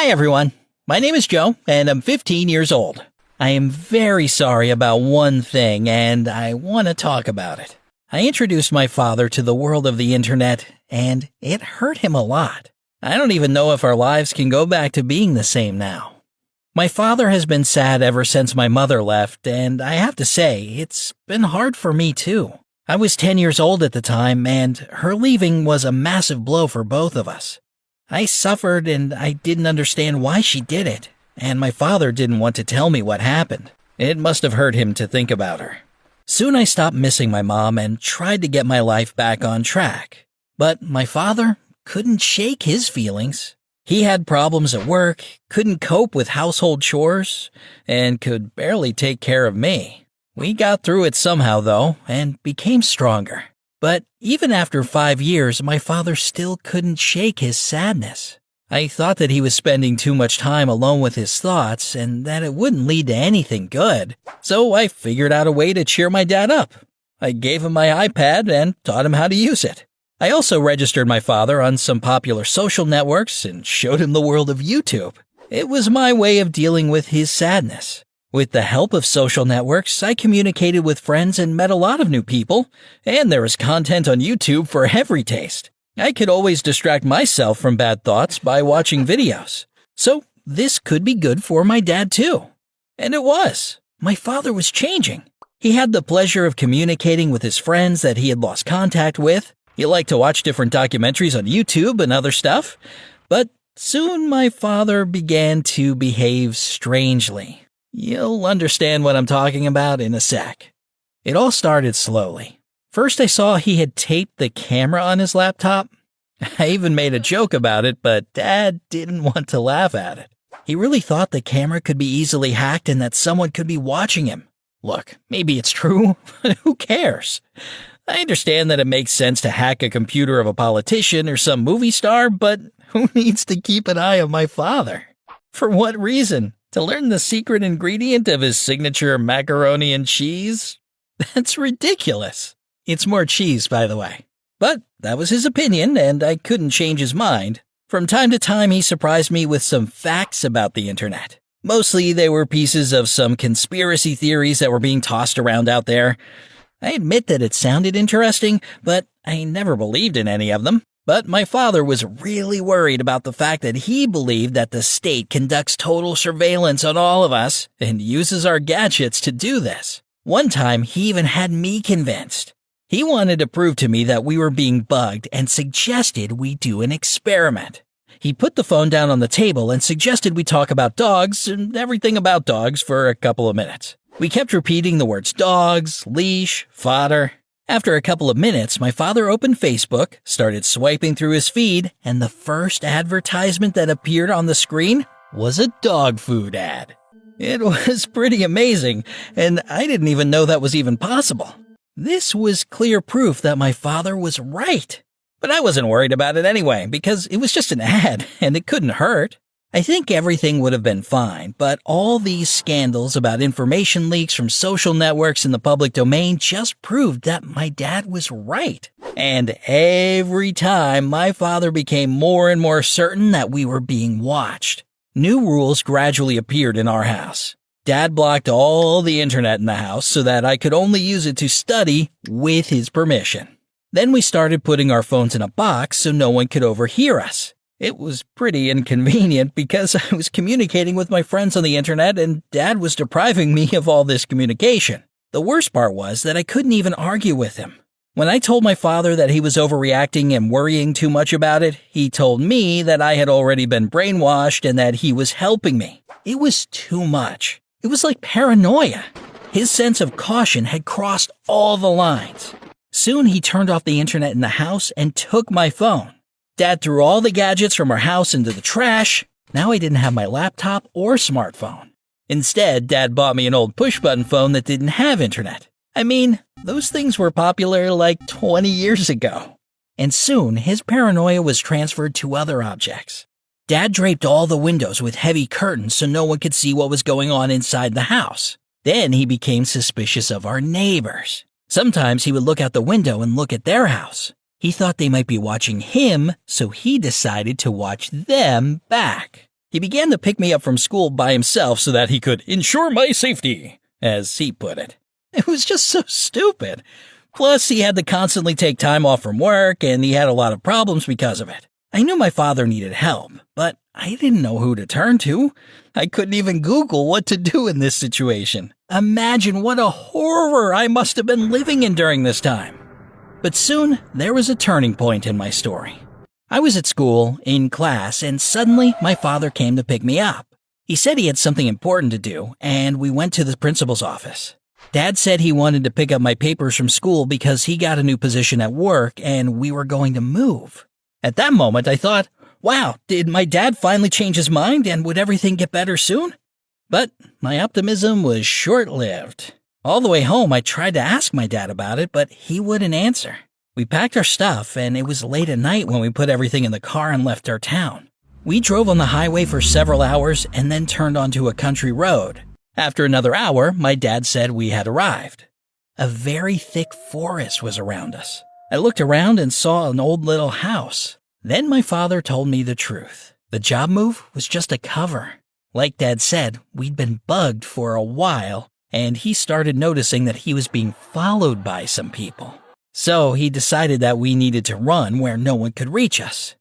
Hi, everyone. My name is Joe, and I'm 15 years old. I am very sorry about one thing, and I want to talk about it. I introduced my father to the world of the internet, and it hurt him a lot. I don't even know if our lives can go back to being the same now. My father has been sad ever since my mother left, and I have to say, it's been hard for me too. I was 10 years old at the time, and her leaving was a massive blow for both of us. I suffered, and I didn't understand why she did it, and my father didn't want to tell me what happened. It must have hurt him to think about her. Soon I stopped missing my mom and tried to get my life back on track. But my father couldn't shake his feelings. He had problems at work, couldn't cope with household chores, and could barely take care of me. We got through it somehow, though, and became stronger. But even after 5 years, my father still couldn't shake his sadness. I thought that he was spending too much time alone with his thoughts and that it wouldn't lead to anything good. So I figured out a way to cheer my dad up. I gave him my iPad and taught him how to use it. I also registered my father on some popular social networks and showed him the world of YouTube. It was my way of dealing with his sadness. With the help of social networks, I communicated with friends and met a lot of new people, and there is content on YouTube for every taste. I could always distract myself from bad thoughts by watching videos. So this could be good for my dad too. And it was. My father was changing. He had the pleasure of communicating with his friends that he had lost contact with. He liked to watch different documentaries on YouTube and other stuff. But soon my father began to behave strangely. You'll understand what I'm talking about in a sec. It all started slowly. First, I saw he had taped the camera on his laptop. I even made a joke about it, but Dad didn't want to laugh at it. He really thought the camera could be easily hacked and that someone could be watching him. Look, maybe it's true, but who cares? I understand that it makes sense to hack a computer of a politician or some movie star, but who needs to keep an eye on my father? For what reason? To learn the secret ingredient of his signature macaroni and cheese? That's ridiculous. It's more cheese, by the way. But that was his opinion, and I couldn't change his mind. From time to time, he surprised me with some facts about the internet. Mostly, they were pieces of some conspiracy theories that were being tossed around out there. I admit that it sounded interesting, but I never believed in any of them. But my father was really worried about the fact that he believed that the state conducts total surveillance on all of us and uses our gadgets to do this. One time, he even had me convinced. He wanted to prove to me that we were being bugged and suggested we do an experiment. He put the phone down on the table and suggested we talk about dogs and everything about dogs for a couple of minutes. We kept repeating the words dogs, leash, fodder. After a couple of minutes, my father opened Facebook, started swiping through his feed, and the first advertisement that appeared on the screen was a dog food ad. It was pretty amazing, and I didn't even know that was even possible. This was clear proof that my father was right. But I wasn't worried about it anyway, because it was just an ad, and it couldn't hurt. I think everything would have been fine, but all these scandals about information leaks from social networks in the public domain just proved that my dad was right. And every time, my father became more and more certain that we were being watched. New rules gradually appeared in our house. Dad blocked all the internet in the house so that I could only use it to study with his permission. Then we started putting our phones in a box so no one could overhear us. It was pretty inconvenient because I was communicating with my friends on the internet and Dad was depriving me of all this communication. The worst part was that I couldn't even argue with him. When I told my father that he was overreacting and worrying too much about it, he told me that I had already been brainwashed and that he was helping me. It was too much. It was like paranoia. His sense of caution had crossed all the lines. Soon he turned off the internet in the house and took my phone. Dad threw all the gadgets from our house into the trash. Now I didn't have my laptop or smartphone. Instead, Dad bought me an old push-button phone that didn't have internet. I mean, those things were popular like 20 years ago. And soon, his paranoia was transferred to other objects. Dad draped all the windows with heavy curtains so no one could see what was going on inside the house. Then he became suspicious of our neighbors. Sometimes he would look out the window and look at their house. He thought they might be watching him, so he decided to watch them back. He began to pick me up from school by himself so that he could ensure my safety, as he put it. It was just so stupid. Plus, he had to constantly take time off from work, and he had a lot of problems because of it. I knew my father needed help, but I didn't know who to turn to. I couldn't even Google what to do in this situation. Imagine what a horror I must have been living in during this time. But soon, there was a turning point in my story. I was at school, in class, and suddenly my father came to pick me up. He said he had something important to do, and we went to the principal's office. Dad said he wanted to pick up my papers from school because he got a new position at work and we were going to move. At that moment, I thought, wow, did my dad finally change his mind and would everything get better soon? But my optimism was short-lived. All the way home, I tried to ask my dad about it, but he wouldn't answer. We packed our stuff, and it was late at night when we put everything in the car and left our town. We drove on the highway for several hours and then turned onto a country road. After another hour, my dad said we had arrived. A very thick forest was around us. I looked around and saw an old little house. Then my father told me the truth. The job move was just a cover. Like Dad said, we'd been bugged for a while, and he started noticing that he was being followed by some people. So he decided that we needed to run where no one could reach us.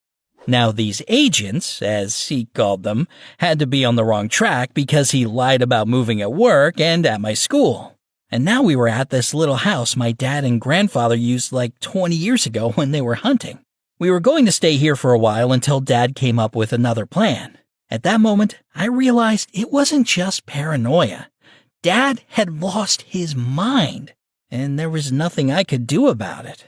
Now these agents, as he called them, had to be on the wrong track because he lied about moving at work and at my school. And now we were at this little house my dad and grandfather used like 20 years ago when they were hunting. We were going to stay here for a while until Dad came up with another plan. At that moment, I realized it wasn't just paranoia. Dad had lost his mind, and there was nothing I could do about it.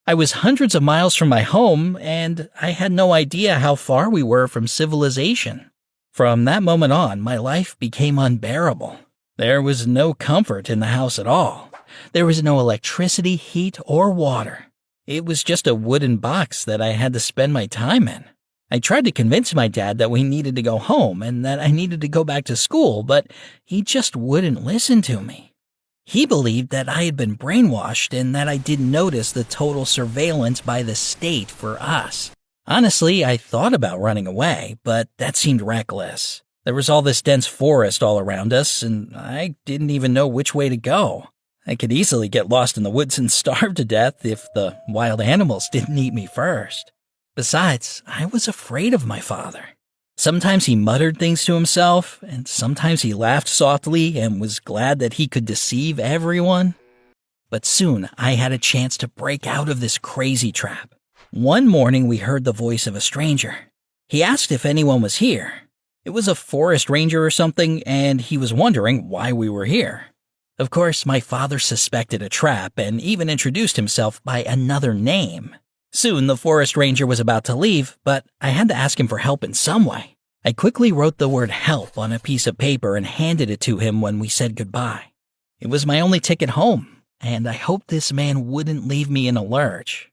I was hundreds of miles from my home, and I had no idea how far we were from civilization. From that moment on, my life became unbearable. There was no comfort in the house at all. There was no electricity, heat, or water. It was just a wooden box that I had to spend my time in. I tried to convince my dad that we needed to go home and that I needed to go back to school, but he just wouldn't listen to me. He believed that I had been brainwashed and that I didn't notice the total surveillance by the state for us. Honestly, I thought about running away, but that seemed reckless. There was all this dense forest all around us, and I didn't even know which way to go. I could easily get lost in the woods and starve to death if the wild animals didn't eat me first. Besides, I was afraid of my father. Sometimes he muttered things to himself, and sometimes he laughed softly and was glad that he could deceive everyone. But soon I had a chance to break out of this crazy trap. One morning we heard the voice of a stranger. He asked if anyone was here. It was a forest ranger or something, and he was wondering why we were here. Of course, my father suspected a trap and even introduced himself by another name. Soon the forest ranger was about to leave, but I had to ask him for help in some way. I quickly wrote the word help on a piece of paper and handed it to him when we said goodbye. It was my only ticket home, and I hoped this man wouldn't leave me in a lurch.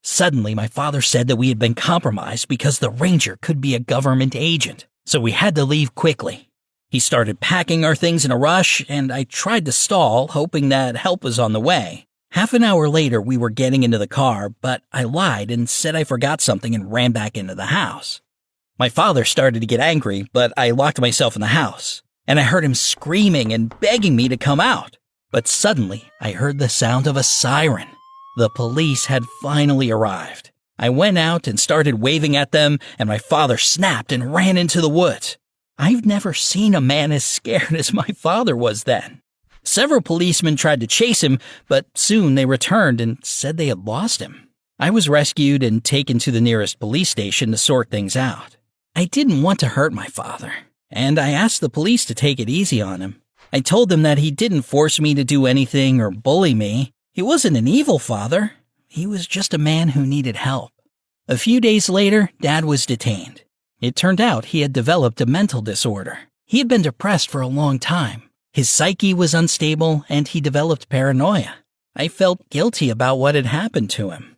Suddenly, my father said that we had been compromised because the ranger could be a government agent, so we had to leave quickly. He started packing our things in a rush, and I tried to stall, hoping that help was on the way. Half an hour later, we were getting into the car, but I lied and said I forgot something and ran back into the house. My father started to get angry, but I locked myself in the house, and I heard him screaming and begging me to come out. But suddenly, I heard the sound of a siren. The police had finally arrived. I went out and started waving at them, and my father snapped and ran into the woods. I've never seen a man as scared as my father was then. Several policemen tried to chase him, but soon they returned and said they had lost him. I was rescued and taken to the nearest police station to sort things out. I didn't want to hurt my father, and I asked the police to take it easy on him. I told them that he didn't force me to do anything or bully me. He wasn't an evil father. He was just a man who needed help. A few days later, Dad was detained. It turned out he had developed a mental disorder. He had been depressed for a long time. His psyche was unstable, and he developed paranoia. I felt guilty about what had happened to him.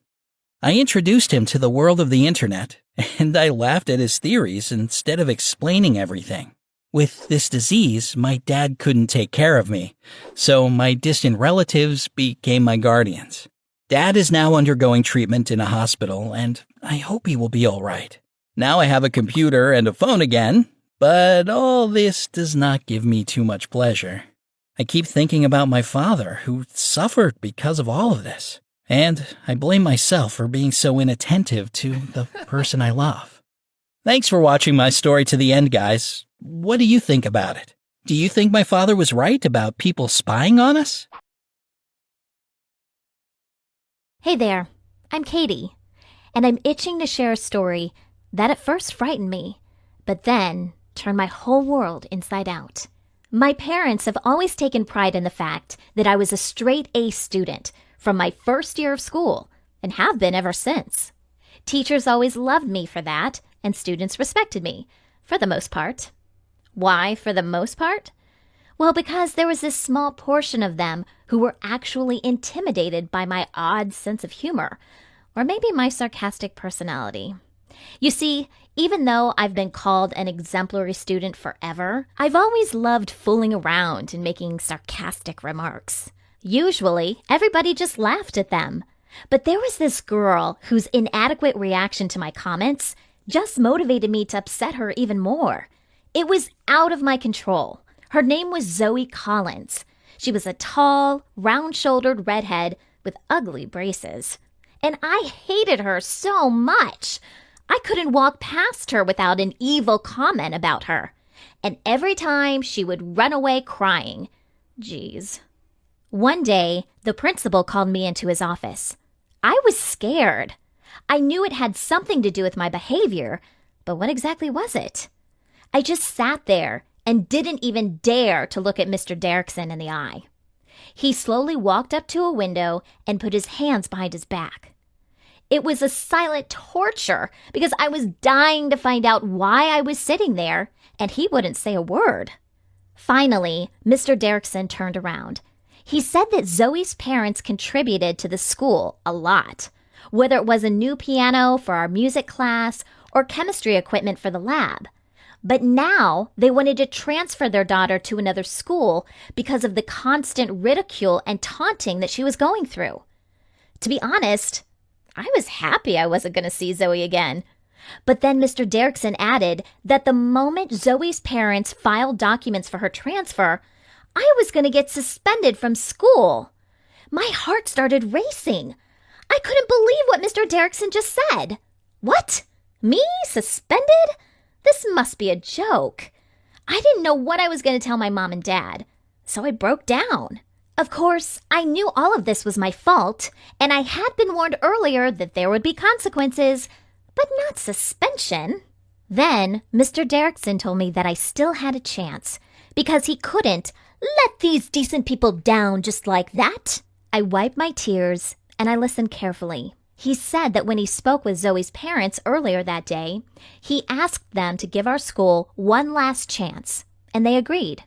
I introduced him to the world of the internet, and I laughed at his theories instead of explaining everything. With this disease, my dad couldn't take care of me, so my distant relatives became my guardians. Dad is now undergoing treatment in a hospital, and I hope he will be all right. Now I have a computer and a phone again, But all this does not give me too much pleasure. I keep thinking about my father, who suffered because of all of this. And I blame myself for being so inattentive to the person I love. Thanks for watching my story to the end, guys. What do you think about it? Do you think my father was right about people spying on us? Hey there, I'm Katie, and I'm itching to share a story that at first frightened me, but then turned my whole world inside out. My parents have always taken pride in the fact that I was a straight A student from my first year of school and have been ever since. Teachers always loved me for that, and students respected me, for the most part. Why for the most part? Well, because there was this small portion of them who were actually intimidated by my odd sense of humor, or maybe my sarcastic personality. You see, even though I've been called an exemplary student forever, I've always loved fooling around and making sarcastic remarks. Usually, everybody just laughed at them. But there was this girl whose inadequate reaction to my comments just motivated me to upset her even more. It was out of my control. Her name was Zoe Collins. She was a tall, round-shouldered redhead with ugly braces. And I hated her so much. I couldn't walk past her without an evil comment about her. And every time she would run away crying. Geez. One day, the principal called me into his office. I was scared. I knew it had something to do with my behavior, but what exactly was it? I just sat there and didn't even dare to look at Mr. Derrickson in the eye. He slowly walked up to a window and put his hands behind his back. It was a silent torture because I was dying to find out why I was sitting there, and he wouldn't say a word. Finally, Mr. Derrickson turned around. He said that Zoe's parents contributed to the school a lot, whether it was a new piano for our music class or chemistry equipment for the lab. But now they wanted to transfer their daughter to another school because of the constant ridicule and taunting that she was going through. To be honest, I was happy I wasn't going to see Zoe again. But then Mr. Derrickson added that the moment Zoe's parents filed documents for her transfer, I was going to get suspended from school. My heart started racing. I couldn't believe what Mr. Derrickson just said. What? Me? Suspended? This must be a joke. I didn't know what I was going to tell my mom and dad, so I broke down. Of course, I knew all of this was my fault, and I had been warned earlier that there would be consequences, but not suspension. Then, Mr. Derrickson told me that I still had a chance, because he couldn't let these decent people down just like that. I wiped my tears, and I listened carefully. He said that when he spoke with Zoe's parents earlier that day, he asked them to give our school one last chance, and they agreed.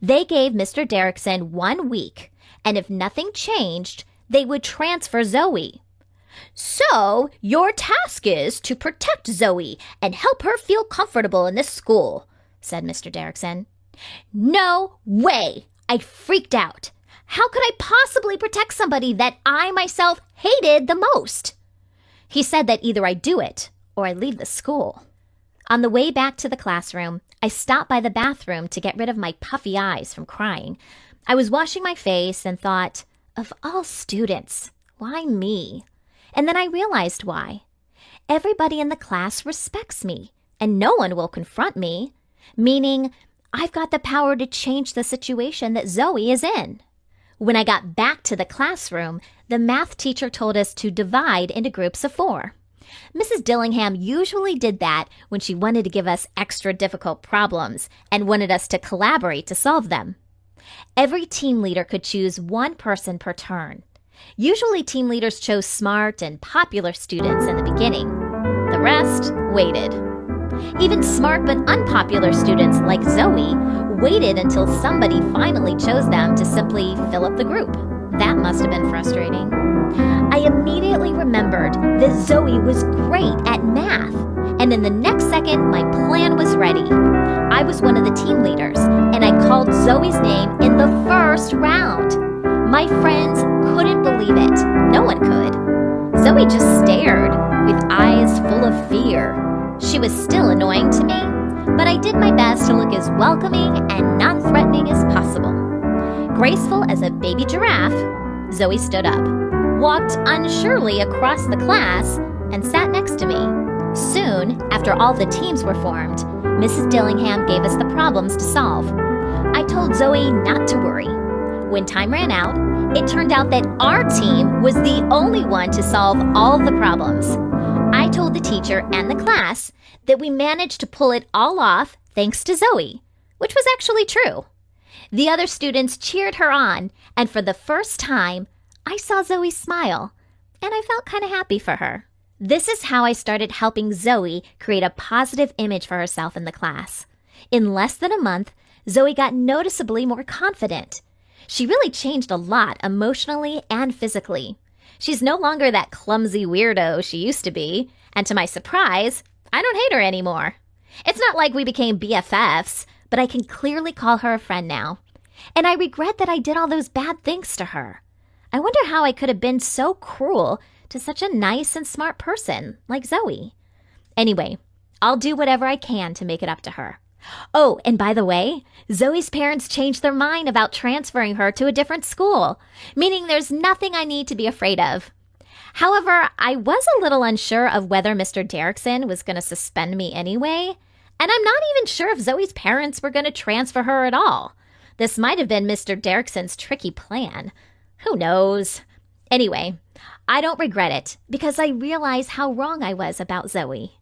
They gave Mr. Derrickson 1 week, and if nothing changed, they would transfer Zoe. So, your task is to protect Zoe and help her feel comfortable in this school, said Mr. Derrickson. No way! I freaked out. How could I possibly protect somebody that I myself hated the most? He said that either I do it or I leave the school. On the way back to the classroom, I stopped by the bathroom to get rid of my puffy eyes from crying. I was washing my face and thought, of all students, why me? And then I realized why. Everybody in the class respects me, and no one will confront me, meaning I've got the power to change the situation that Zoe is in. When I got back to the classroom, the math teacher told us to divide into groups of 4. Mrs. Dillingham usually did that when she wanted to give us extra difficult problems and wanted us to collaborate to solve them. Every team leader could choose one person per turn. Usually team leaders chose smart and popular students in the beginning. The rest waited. Even smart but unpopular students like Zoe waited until somebody finally chose them to simply fill up the group. That must have been frustrating. I immediately remembered that Zoe was great at math, and in the next second, my plan was ready. I was one of the team leaders, and I called Zoe's name in the first round. My friends couldn't believe it. No one could. Zoe just stared, with eyes full of fear. She was still annoying to me, but I did my best to look as welcoming and non-threatening as possible. Graceful as a baby giraffe, Zoe stood up, walked unsurely across the class, and sat next to me. Soon, after all the teams were formed, Mrs. Dillingham gave us the problems to solve. I told Zoe not to worry. When time ran out, it turned out that our team was the only one to solve all the problems. I told the teacher and the class that we managed to pull it all off thanks to Zoe, which was actually true. The other students cheered her on, and for the first time, I saw Zoe smile, and I felt kind of happy for her. This is how I started helping Zoe create a positive image for herself in the class. In less than a month, Zoe got noticeably more confident. She really changed a lot emotionally and physically. She's no longer that clumsy weirdo she used to be, and to my surprise, I don't hate her anymore. It's not like we became BFFs, but I can clearly call her a friend now. And I regret that I did all those bad things to her. I wonder how I could have been so cruel to such a nice and smart person like Zoe. Anyway, I'll do whatever I can to make it up to her. Oh, and by the way, Zoe's parents changed their mind about transferring her to a different school, meaning there's nothing I need to be afraid of. However, I was a little unsure of whether Mr. Derrickson was going to suspend me anyway, and I'm not even sure if Zoe's parents were going to transfer her at all. This might have been Mr. Derrickson's tricky plan. Who knows? Anyway, I don't regret it because I realize how wrong I was about Zoe.